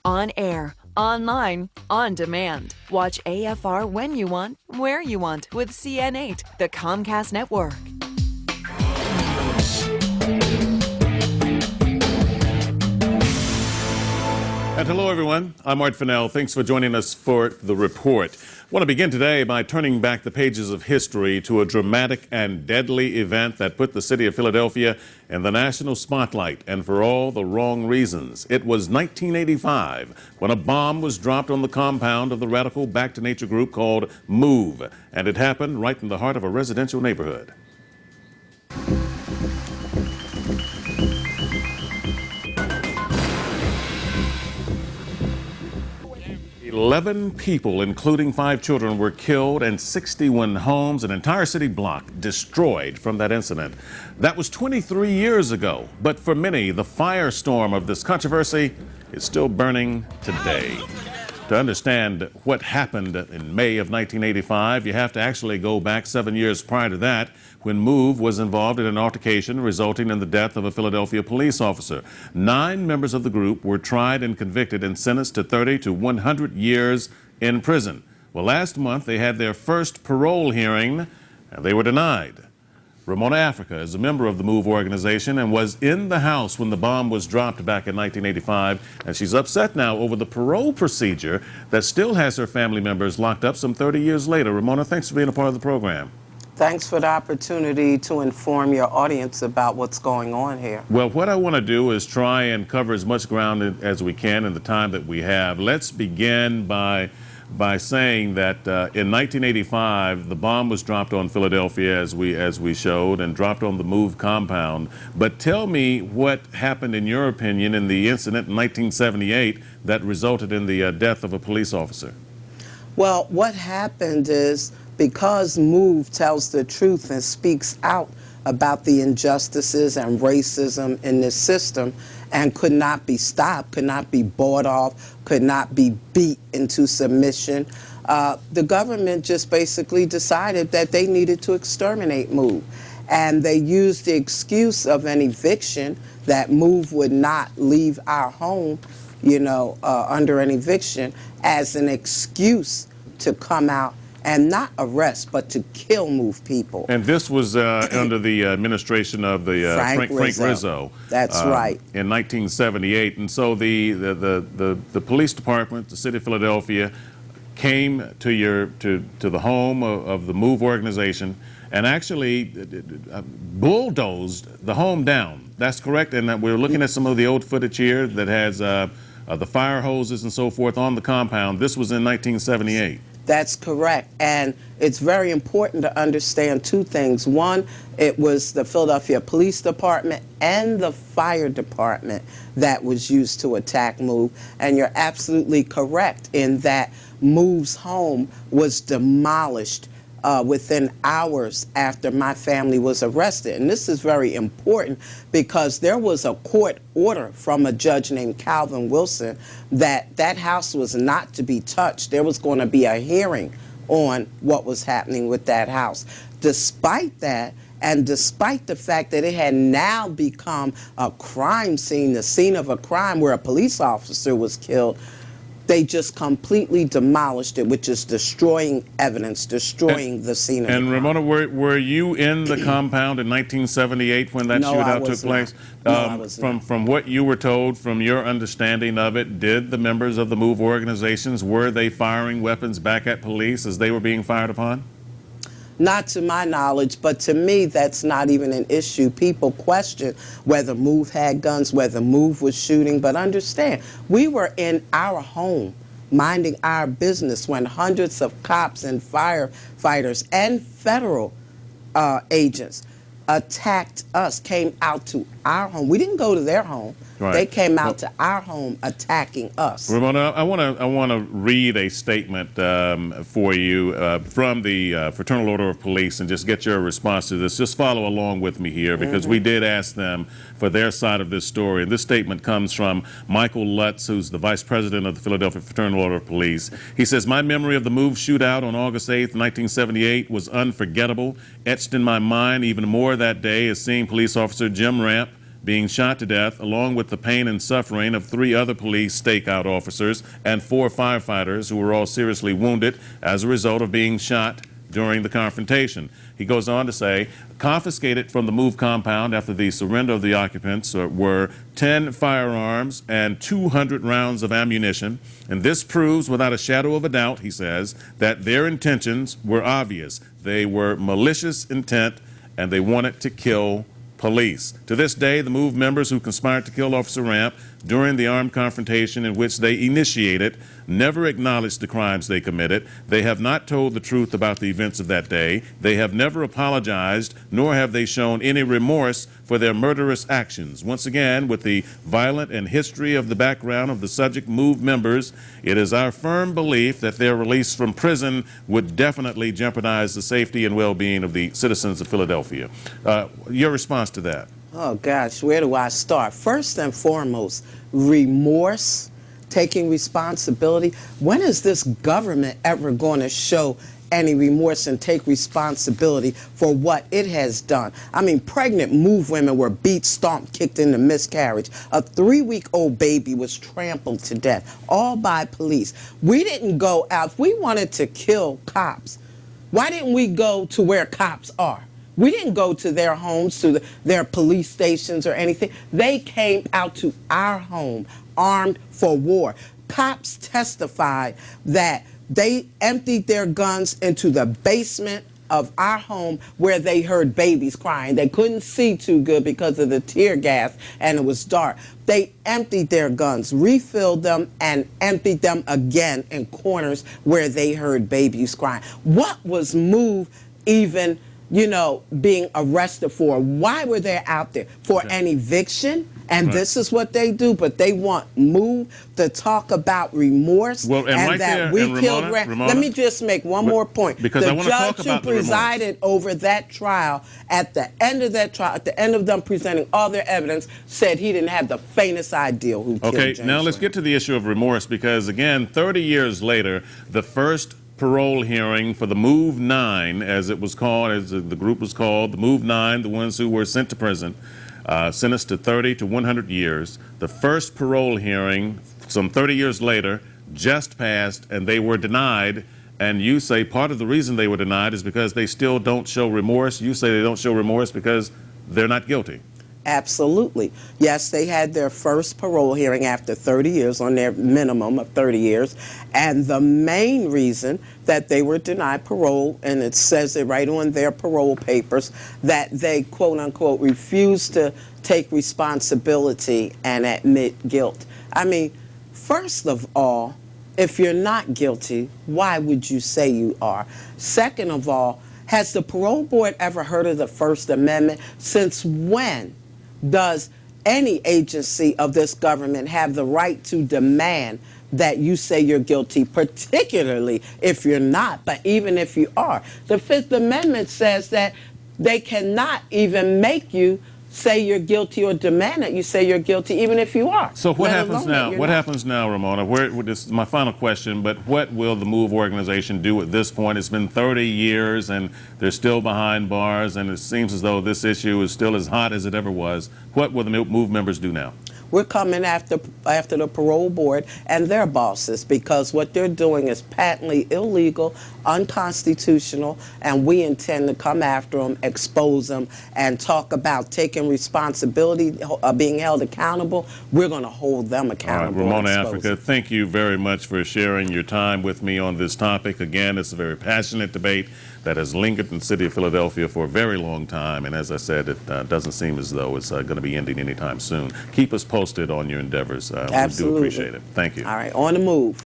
On air, online, on demand. Watch AFR when you want, where you want with CN8, the Comcast network. And hello, everyone. I'm Art Fennell. Thanks for joining us for The Report. I want to begin today by turning back the pages of history to a dramatic and deadly event that put the city of Philadelphia in the national spotlight, and for all the wrong reasons. It was 1985 when a bomb was dropped on the compound of the radical Back to Nature group called MOVE, and it happened right in the heart of a residential neighborhood. 11 people, including 5 children, were killed and 61 homes, an entire city block, destroyed from that incident. That was 23 years ago, but for many, the firestorm of this controversy is still burning today. To understand what happened in May of 1985, you have to actually go back 7 years prior to that, when MOVE was involved in an altercation resulting in the death of a Philadelphia police officer. 9 members of the group were tried and convicted and sentenced to 30 to 100 years in prison. Well, last month they had their first parole hearing, and they were denied. Ramona Africa is a member of the MOVE organization and was in the house when the bomb was dropped back in 1985, and she's upset now over the parole procedure that still has her family members locked up some 30 years later. Ramona, thanks for being a part of the program. Thanks for the opportunity to inform your audience about what's going on here. Well, what I want to do is try and cover as much ground as we can in the time that we have. Let's begin by saying that in 1985, the bomb was dropped on Philadelphia, as we showed, and dropped on the MOVE compound. But tell me what happened, in your opinion, in the incident in 1978 that resulted in the death of a police officer. Well, what happened is, because MOVE tells the truth and speaks out about the injustices and racism in this system and could not be stopped, could not be bought off, could not be beat into submission, the government just basically decided that they needed to exterminate MOVE. And they used the excuse of an eviction, that MOVE would not leave our home, under an eviction, as an excuse to come out and not arrest, but to kill MOVE people. And this was under the administration of the Frank Rizzo. That's right. In 1978. And so the police department, the city of Philadelphia, came to the home of the MOVE organization and actually bulldozed the home down. That's correct. And we're looking at some of the old footage here that has the fire hoses and so forth on the compound. This was in 1978. That's correct. And it's very important to understand 2 things. One, it was the Philadelphia Police Department and the fire department that was used to attack MOVE. And you're absolutely correct in that MOVE's home was demolished within hours after my family was arrested. And this is very important because there was a court order from a judge named Calvin Wilson that house was not to be touched. There was going to be a hearing on what was happening with that house. Despite that, and despite the fact that it had now become a crime scene, the scene of a crime where a police officer was killed, they just completely demolished it, which is destroying evidence, destroying the scene of the crime. And Ramona, were you in the compound in 1978 when that shootout took place? No, I was not. From what you were told, from your understanding of it, did the members of the MOVE organizations, were they firing weapons back at police as they were being fired upon? Not to my knowledge, but to me, that's not even an issue. People question whether MOVE had guns, whether MOVE was shooting, but understand, we were in our home, minding our business, when hundreds of cops and firefighters and federal agents attacked us, came out to our home. We didn't go to their home. Right. They came out to our home attacking us. Ramona, I want to read a statement for you from the Fraternal Order of Police and just get your response to this. Just follow along with me here, because we did ask them for their side of this story. And this statement comes from Michael Lutz, who's the Vice President of the Philadelphia Fraternal Order of Police. He says, "My memory of the MOVE shootout on August 8th, 1978 was unforgettable. Etched in my mind even more that day is seeing Police Officer Jim Ramp being shot to death, along with the pain and suffering of 3 other police stakeout officers and 4 firefighters who were all seriously wounded as a result of being shot during the confrontation. He goes on to say, confiscated from the MOVE compound after the surrender of the occupants were 10 firearms and 200 rounds of ammunition. And this proves without a shadow of a doubt, he says, that their intentions were obvious. They were malicious intent and they wanted to kill police. To this day, the MOVE members who conspired to kill Officer Ramp during the armed confrontation in which they initiated never acknowledged the crimes they committed. They have not told the truth about the events of that day. They have never apologized, nor have they shown any remorse for their murderous actions. Once again, with the violent and history of the background of the subject MOVE members, it is our firm belief that their release from prison would definitely jeopardize the safety and well-being of the citizens of Philadelphia. Your response to that? Oh gosh, where do I start? First and foremost, remorse, taking responsibility. When is this government ever going to show any remorse and take responsibility for what it has done? I mean, pregnant MOVE women were beat, stomped, kicked into miscarriage. A 3-week-old baby was trampled to death, all by police. We didn't go out. If we wanted to kill cops, why didn't we go to where cops are? We didn't go to their homes, to their police stations or anything. They came out to our home armed for war. Cops testified that they emptied their guns into the basement of our home where they heard babies crying. They couldn't see too good because of the tear gas and it was dark. They emptied their guns, refilled them, and emptied them again in corners where they heard babies crying. What was MOVE even, you know, being arrested for? Why were they out there? For an eviction? And this is what they do, but they want MOVE to talk about remorse and right that there, we and killed Ramona, Let me just make one more point. Because I want to talk about the judge who presided over that trial, at the end of that trial, at the end of them presenting all their evidence, said he didn't have the faintest idea who killed James now let's get to the issue of remorse, because again, 30 years later, the first parole hearing for the MOVE 9, as it was called, as the group was called, the MOVE 9, the ones who were sent to prison, sentenced to 30 to 100 years. The first parole hearing, some 30 years later, just passed, and they were denied. And you say part of the reason they were denied is because they still don't show remorse. You say they don't show remorse because they're not guilty. Absolutely. Yes, they had their first parole hearing after 30 years, on their minimum of 30 years. And the main reason that they were denied parole, and it says it right on their parole papers, that they, quote unquote, refused to take responsibility and admit guilt. I mean, first of all, if you're not guilty, why would you say you are? Second of all, has the parole board ever heard of the First Amendment? Since when does any agency of this government have the right to demand that you say you're guilty, particularly if you're not, but even if you are? The Fifth Amendment says that they cannot even make you say you're guilty or demand that you say you're guilty, even if you are. So what happens now? What happens now, Ramona? This is my final question, but what will the MOVE organization do at this point? It's been 30 years and they're still behind bars, and it seems as though this issue is still as hot as it ever was. What will the MOVE members do now? We're coming after the parole board and their bosses, because what they're doing is patently illegal, unconstitutional, and we intend to come after them, expose them, and talk about taking responsibility, being held accountable. We're going to hold them accountable. All right, Ramona Africa, thank you very much for sharing your time with me on this topic. Again, it's a very passionate debate that has lingered in the city of Philadelphia for a very long time, and as I said, it doesn't seem as though it's going to be ending anytime soon. Keep us posted on your endeavors. We do appreciate it. Thank you. All right, on the move.